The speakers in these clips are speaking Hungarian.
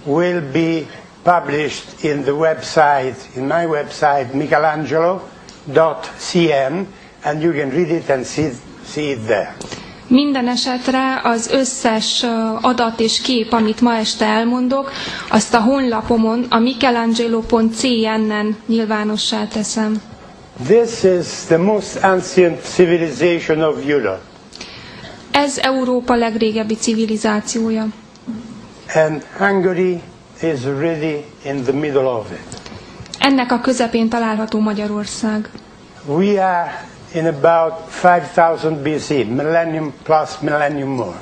will be published in the website, in my website, michelangelo.cn, and you can read it and see it there. Minden esetre az összes adat és kép, amit ma este elmondok, azt a honlapomon, a michelangelo.cn-en nyilvánossá teszem. This is the most ancient civilization of Europe. Ez Európa legrégebbi civilizációja. And Hungary is really in the middle of it. Ennek a közepén található Magyarország. We are in about 5000 BC, millennium plus millennium more.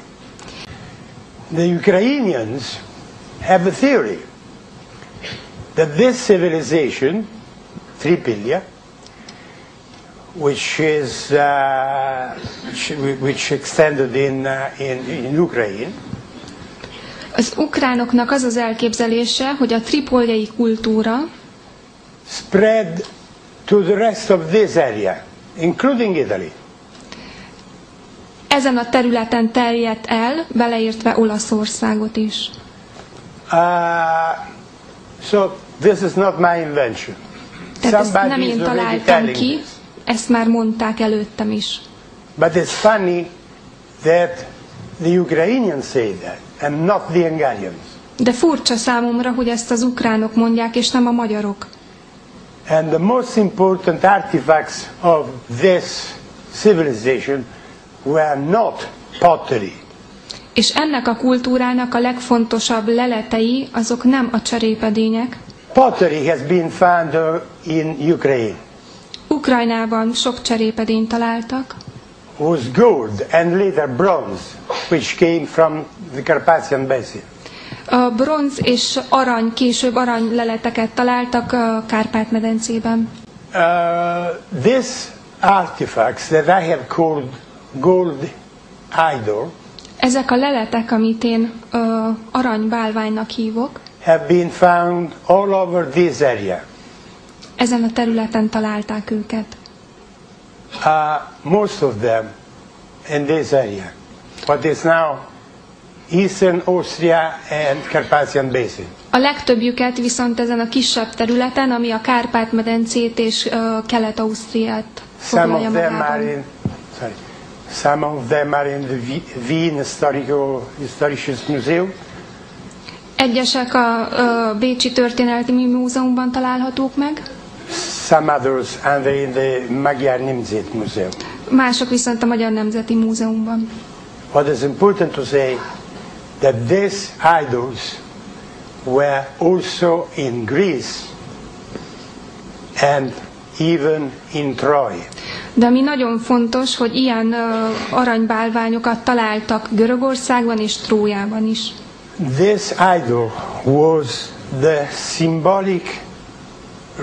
The Ukrainians have a theory that this civilization, Tripilia, which extended in Ukraine. Az ukránoknak az az elképzelése, hogy a tripoljai kultúra spread to the rest of this area, including Italy. Ezen a területen terjedt el, beleértve Olaszországot is. So this is not my invention. Tehát ezt nem én találtam ki, ezt már mondták előttem is. But it's funny that the Ukrainians say that, and not the Hungarians. De furcsa számomra, hogy ezt az ukránok mondják, és nem a magyarok. And the most important artifacts of this civilization were not pottery. És ennek a kultúrának a legfontosabb leletei, azok nem a cserépedények. Pottery has been found in Ukraine. Ukrajnában sok cserépedényt találtak. Was gold and later bronze, which came from the Carpathian Basin. A bronz és arany, később aranyleleteket találtak a Kárpát-medencében. This artifacts that I have called gold idol, ezek a leletek, amit én aranybálványnak hívok, have been found all over this area. Ezen a területen találták őket. Most of them in this area, what is now Eastern Austria and Carpathian Basin. A legtöbbjüket viszont ezen a kisebb területen, ami a Kárpát-medencét és Kelet-Ausztriát foglalja magában. Some of them are in the Wien Historisches Museum. Egyesek a Bécsi Történelmi Múzeumban találhatók meg. Some others are in the Magyar Nemzet Museum. Mások viszont a Magyar Nemzeti Múzeumban. What is important to say that these idols were also in Greece and even in Troy. De ami nagyon fontos, hogy ilyen aranybálványokat találtak Görögországban és Trójában is. This idol was the symbolic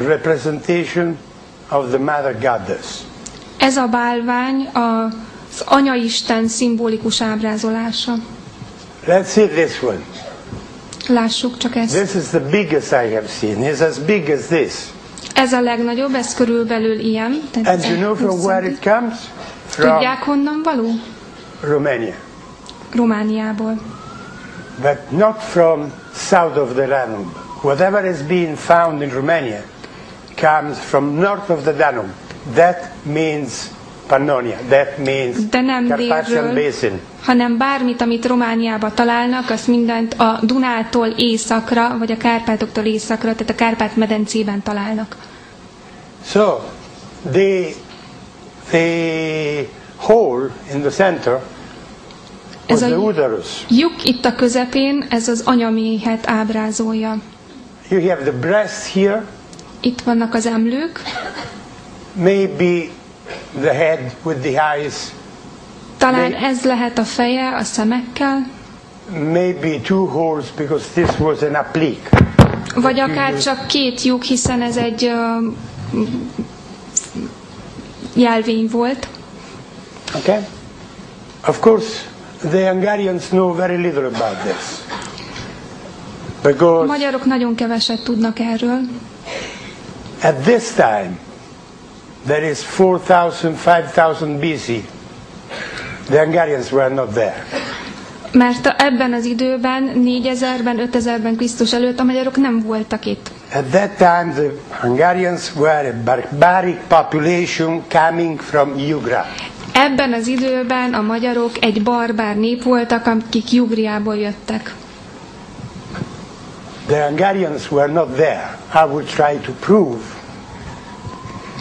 representation of the Mother Goddess. Ez a bálvány az Anyaisten szimbolikus ábrázolása. Let's see this one. Lássuk csak ezt. This is the biggest I have seen. It's as big as this. Ez a legnagyobb, ez körülbelül ilyen. And you know from where it comes? Tudják, honnan való? Romania. Romániából. But not from south of the Danube. Whatever is being found in Romania comes from north of the Danube. That means Pannonia. That means Carpathian Basin. Hanem bármit, amit Romániában találnak, azt mindent a Dunától északra, vagy a Kárpátoktól északra, tehát a Kárpát-medencében találnak. So, the hole in the center was the uterus. Lyuk itt a közepén, ez az anyaméhet ábrázolja. You have the breast here. Itt vannak az emlők. Maybe the head with the eyes. Talán ez lehet a feje a szemekkel. Maybe two holes because this was an applique. Vagy akár csak két lyuk, hiszen ez egy jelvény volt. Okay. Of course, the Hungarians know very little about this. Because a magyarok nagyon keveset tudnak erről. At this time, that is 4000, 5000 BC, the Hungarians were not there. Mert ebben az időben, 4000-ben, 5000-ben Krisztus előtt a magyarok nem voltak itt. At that time the Hungarians were a barbaric population coming from Jugra. Ebben az időben a magyarok egy barbár nép voltak, akik Jugriából jöttek. The Hungarians were not there. I will try to prove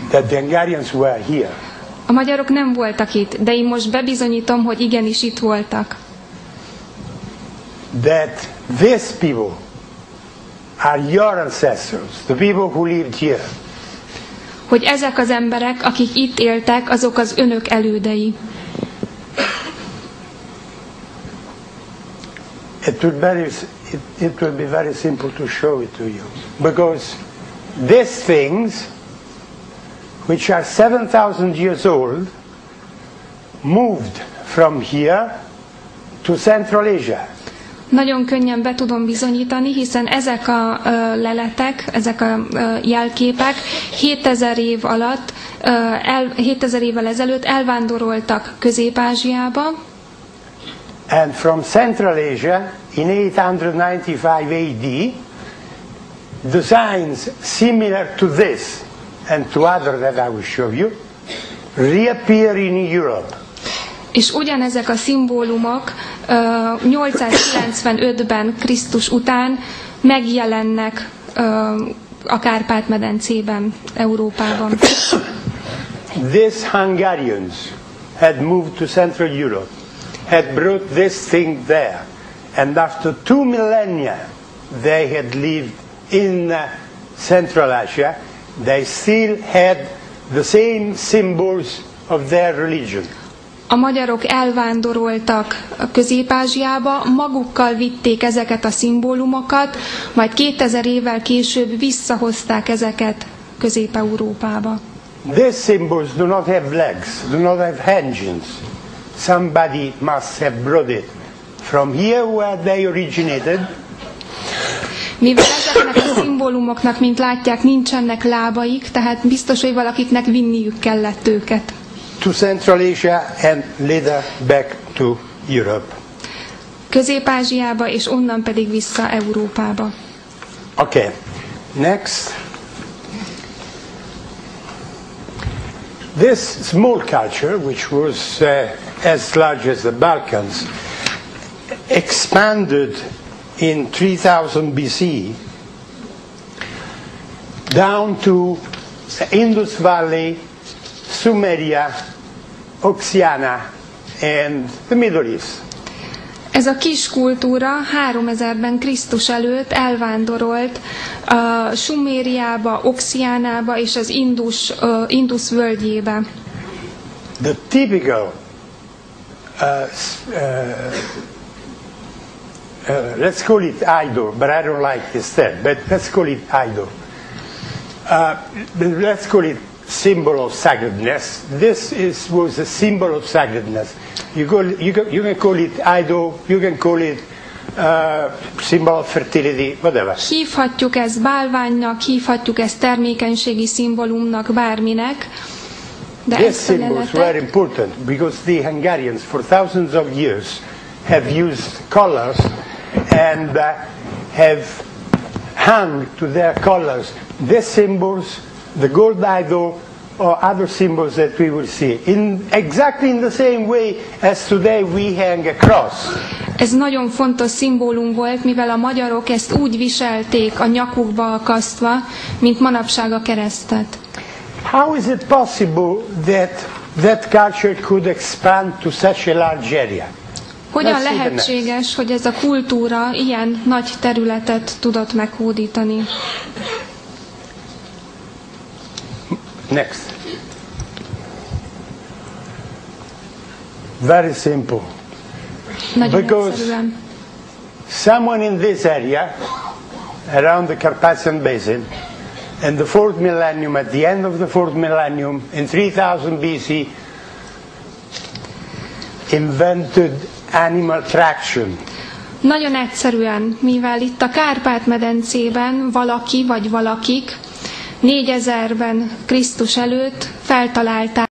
that the Hungarians were here. A magyarok nem voltak itt, de én most bebizonyítom, hogy igenis itt voltak. That these people are your ancestors, the people who lived here. Hogy ezek az emberek, akik itt éltek, azok az önök elődei. It will be very simple to show it to you. Because these things, which are 7,000 years old, moved from here to Central Asia. Nagyon könnyen be tudom bizonyítani, hiszen ezek a leletek, ezek a jelképek 7000 év alatt, 7000 évvel ezelőtt elvándoroltak Közép-Ázsiába. And from Central Asia, in 895 AD, designs similar to this and to other that I will show you reappear in Europe. És ugyanezek a szimbólumok 895-ben Krisztus után megjelennek a Kárpát-medencében, Európában. These Hungarians had moved to Central Europe, had brought this thing there, and after 2 millennia they had lived in Central Asia. They still had the same symbols of their religion. A magyarok elvándoroltak Közép-Ázsiába, magukkal vitték ezeket a szimbólumokat, majd 2000 évvel később visszahozták ezeket Közép-Európába. These symbols do not have legs, do not have engines. Somebody must have brought it from here where they originated. Mivel ezeknek a szimbólumoknak, mint látják, nincsenek lábaik, tehát biztos, hogy valakiknek vinniük kellett őket. To Central Asia and later back to Europe. Közép-Ázsiába, és onnan pedig vissza Európába. Okay, next. This small culture, which was as large as the Balkans, expanded in 3000 BC down to Indus Valley, Sumeria, Oxiana and the Middle East. Ez a kis kultúra 3000-ben Krisztus előtt elvándorolt Sumériába, Oxiánába és az Indus völgyébe. The typical, let's call it idol, but I don't like this term, but let's call it idol. Let's call it symbol of sacredness. This was a symbol of sacredness. You can call it idol, you can call it symbol of fertility, whatever. Hívhatjuk ezt bálványnak, hívhatjuk ezt termékenységi szimbólumnak, bárminek. De These symbols were important because the Hungarians for thousands of years have used colors and have hung to their colors these symbols, the gold idol, or other symbols that we will see, exactly in the same way as today we hang a cross. Ez nagyon fontos szimbólum volt, mivel a magyarok ezt úgy viselték a nyakukba akasztva, mint manapság a keresztet. How is it possible that that culture could expand to such a large area? Hogyan lehetséges, hogy ez a kultúra ilyen nagy területet tudott meghódítani? Next. Very simple. Nagyon Because egyszerűen. someone in this area, around the Carpathian Basin, in the 4th millennium, at the end of the 4th millennium, in 3000 BC, invented animal traction. Nagyon egyszerűen, mivel itt a Kárpát-medencében valaki vagy valakik 4000-ben Krisztus előtt feltalálták